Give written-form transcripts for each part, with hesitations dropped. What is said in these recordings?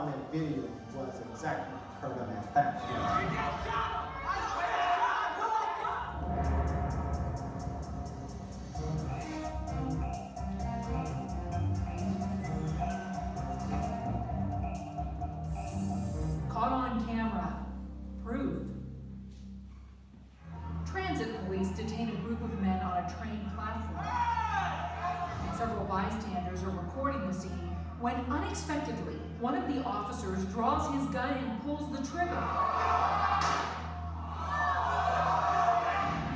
in that video was exactly what occurred on that platform. Caught on camera. Proof. Transit police detain a group of men on a train platform. Several bystanders are recording the scene when unexpectedly one of the officers draws his gun and pulls the trigger.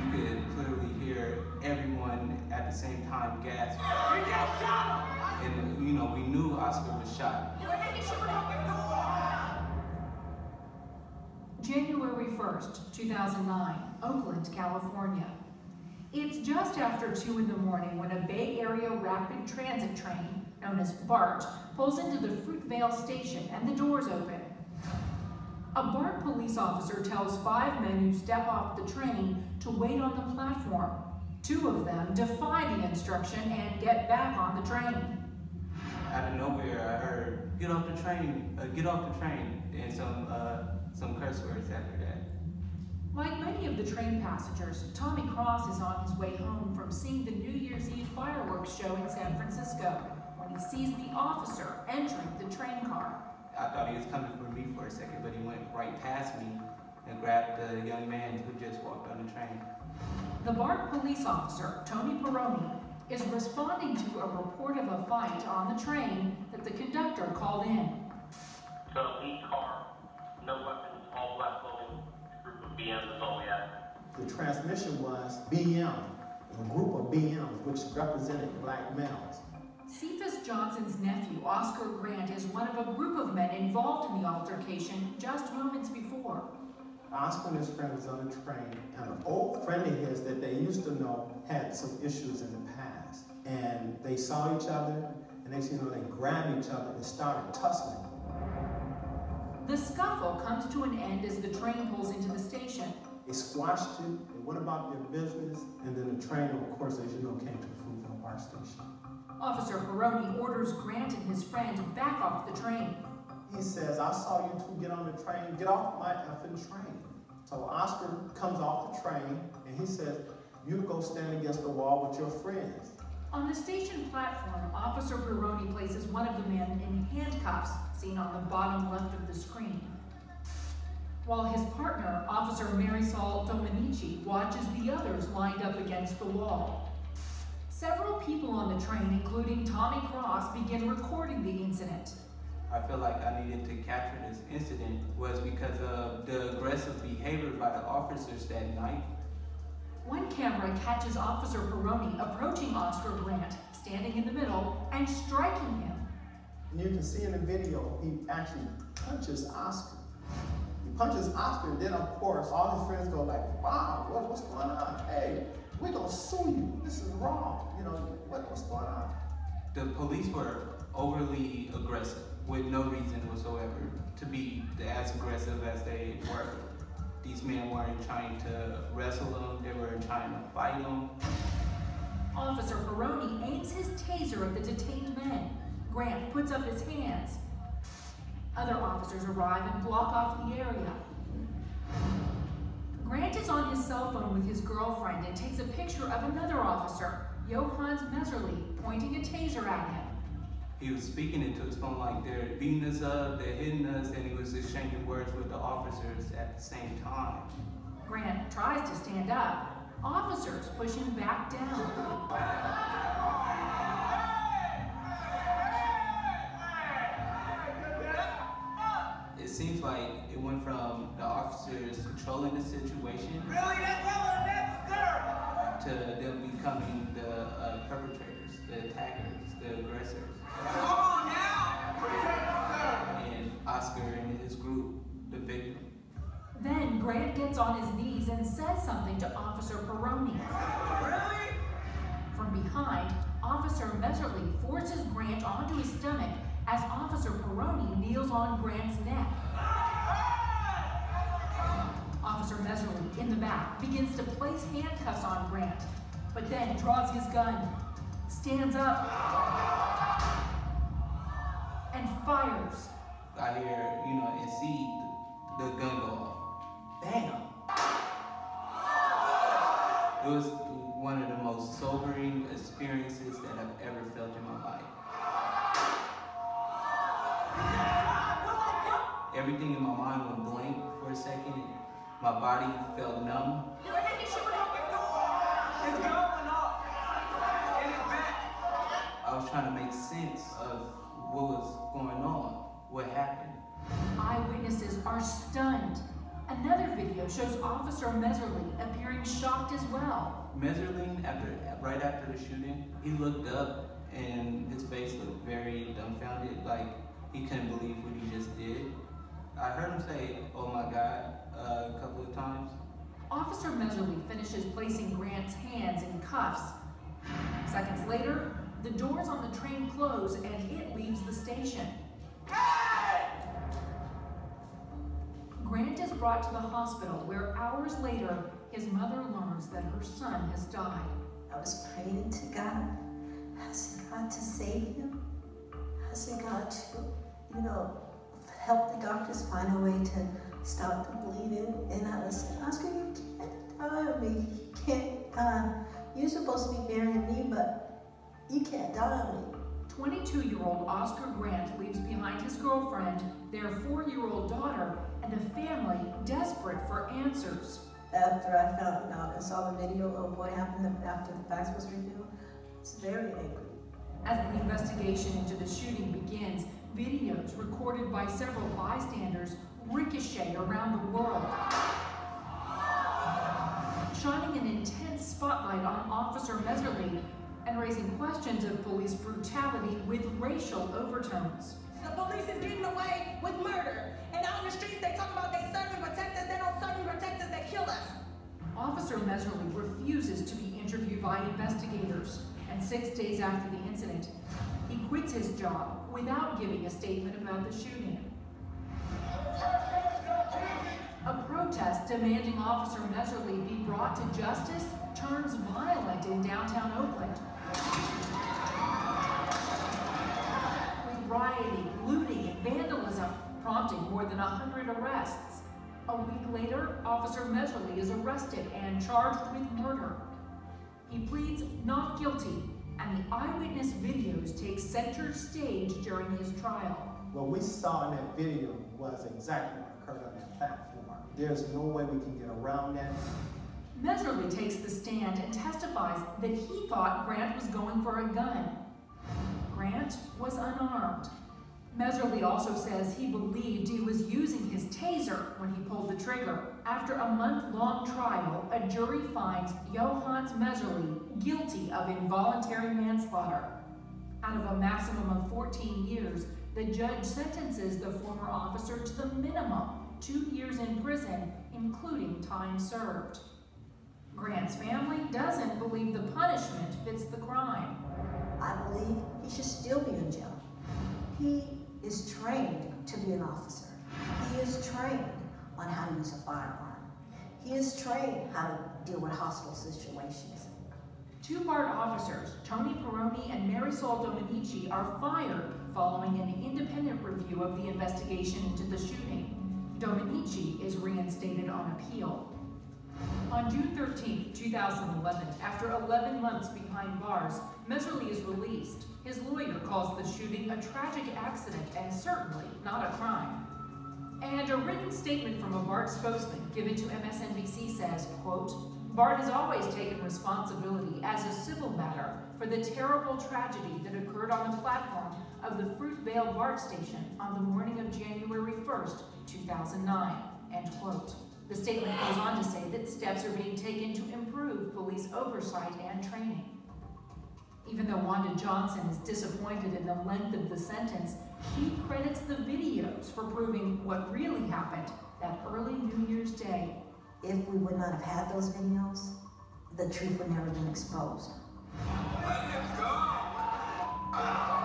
You could clearly hear everyone at the same time gasp. And we knew Oscar was shot. January 1st, 2009, Oakland, California. It's just after 2 in the morning when a Bay Area rapid transit train, known as BART, pulls into the Fruitvale station and the doors open. A BART police officer tells 5 men who step off the train to wait on the platform. 2 of them defy the instruction and get back on the train. Out of nowhere, I heard, "Get off the train, get off the train," and some curse words after that. Like many of the train passengers, Tommy Cross is on his way home from seeing the New Year's Eve fireworks show in San Francisco when he sees the officer entering the train car. I thought he was coming for me for a second, but he went right past me and grabbed the young man who just walked on the train. The BART police officer, Tony Peroni, is responding to a report of a fight on the train that the conductor called in. So, lead car, no weapons, all black clothing, group of BMs is all we had. The transmission was BM, a group of BMs, which represented black males. Cephas Johnson's nephew, Oscar Grant, is one of a group of men involved in the altercation just moments before. Oscar and his friend was on the train, and an old friend of his that they used to know had some issues in the past. And they saw each other, and next thing you know, they grabbed each other and started tussling. The scuffle comes to an end as the train pulls into the station. They squashed it, they went about their business, and then the train, of course, as you know, came to the Fruitvale BART station. Officer Peroni orders Grant and his friend back off the train. He says, "I saw you two get on the train, get off my effing train." So Oscar comes off the train, and he says, "You go stand against the wall with your friends." On the station platform, Officer Peroni places one of the men in handcuffs, seen on the bottom left of the screen, while his partner, Officer Marisol Dominici, watches the others lined up against the wall. Several people on the train, including Tommy Cross, begin recording the incident. I feel like I needed to capture this incident was because of the aggressive behavior by the officers that night. One camera catches Officer Peroni approaching Oscar Grant, standing in the middle, and striking him. And you can see in the video, he actually punches Oscar. He punches Oscar, and then of course, all his friends go like, "Wow, what's going on? Hey, we're gonna sue you. This is wrong. What's going on?" The police were overly aggressive with no reason whatsoever to be as aggressive as they were. These men weren't trying to wrestle them, they were trying to fight them. Officer Peroni aims his taser at the detained men. Grant puts up his hands. Other officers arrive and block off the area. Grant is on his cell phone with his girlfriend and takes a picture of another officer, Johannes Messerly, pointing a taser at him. He was speaking into his phone like they're beating us up, they're hitting us, and he was exchanging words with the officers at the same time. Grant tries to stand up. Officers push him back down. It seems like it went from the officers controlling the situation to them becoming the perpetrators, the attackers, the aggressors. And Oscar and his group, the victim. Then Grant gets on his knees and says something to Officer Peroni. Really? From behind, Officer Messerly forces Grant onto his stomach as Officer Peroni kneels on Grant's neck. Officer Messerly, in the back, begins to place handcuffs on Grant, but then draws his gun, stands up, and fires. I hear, and see the gun go off. Bam! It was one of the most sobering experiences that I've ever felt in my life. Everything in my mind went blank for a second. My body felt numb. I was trying to make sense of what was going on, what happened. Eyewitnesses are stunned. Another video shows Officer Meserly appearing shocked as well. Meserly, right after the shooting, he looked up and his face looked very dumbfounded, like he couldn't believe what he just did. I heard him say, "Oh my God," a couple of times. Officer Meserly finishes placing Grant's hands in cuffs. Seconds later, the doors on the train close and it leaves the station. Grant is brought to the hospital where hours later, his mother learns that her son has died. I was praying to God, asking God to save him, asking God to, help the doctors find a way to stop the bleeding. And I was asking, you can't die on me. You can't die. You're supposed to be burying me, but you can't die on me. 22-year-old Oscar Grant leaves behind his girlfriend, their 4-year-old daughter, and a family desperate for answers. After I found out and saw the video of what happened after the facts was revealed, I was very angry. As the investigation into the shooting begins, videos recorded by several bystanders ricochet around the world, shining an intense spotlight on Officer Meserly and raising questions of police brutality with racial overtones. The police is getting away with murder. And out in the streets, they talk about they serve and protect us. They don't serve and protect us, they kill us. Officer Meserly refuses to be interviewed by investigators, and 6 days after the incident, he quits his job without giving a statement about the shooting. A protest demanding Officer Meserly be brought to justice turns violent in downtown Oakland, with rioting, looting, and vandalism prompting more than 100 arrests. A week later, Officer Meserly is arrested and charged with murder. He pleads not guilty, and the eyewitness videos take center stage during his trial. What we saw in that video was exactly what occurred on that platform. There's no way we can get around that. Meserly takes the stand and testifies that he thought Grant was going for a gun. Grant was unarmed. Meserly also says he believed he was using his taser when he pulled the trigger. After a month-long trial, a jury finds Johannes Meserly guilty of involuntary manslaughter. Out of a maximum of 14 years, the judge sentences the former officer to the minimum, 2 years in prison, including time served. Grant's family doesn't believe the punishment fits the crime. I believe he should still be in jail. He is trained to be an officer. He is trained on how to use a firearm. He is trained how to deal with hostile situations. 2 BART officers, Tony Peroni and Marisol Dominici, are fired following an independent review of the investigation into the shooting. Dominici is reinstated on appeal. On June 13, 2011, after 11 months behind bars, Meserly is released. His lawyer calls the shooting a tragic accident and certainly not a crime. And a written statement from a BART spokesman given to MSNBC says, quote, "BART has always taken responsibility as a civil matter for the terrible tragedy that occurred on the platform of the Fruitvale BART station on the morning of January 1st, 2009, end quote. The statement goes on to say that steps are being taken to improve police oversight and training. Even though Wanda Johnson is disappointed in the length of the sentence, she credits the videos for proving what really happened that early New Year's Day. If we would not have had those videos, the truth would never have been exposed. Let's go!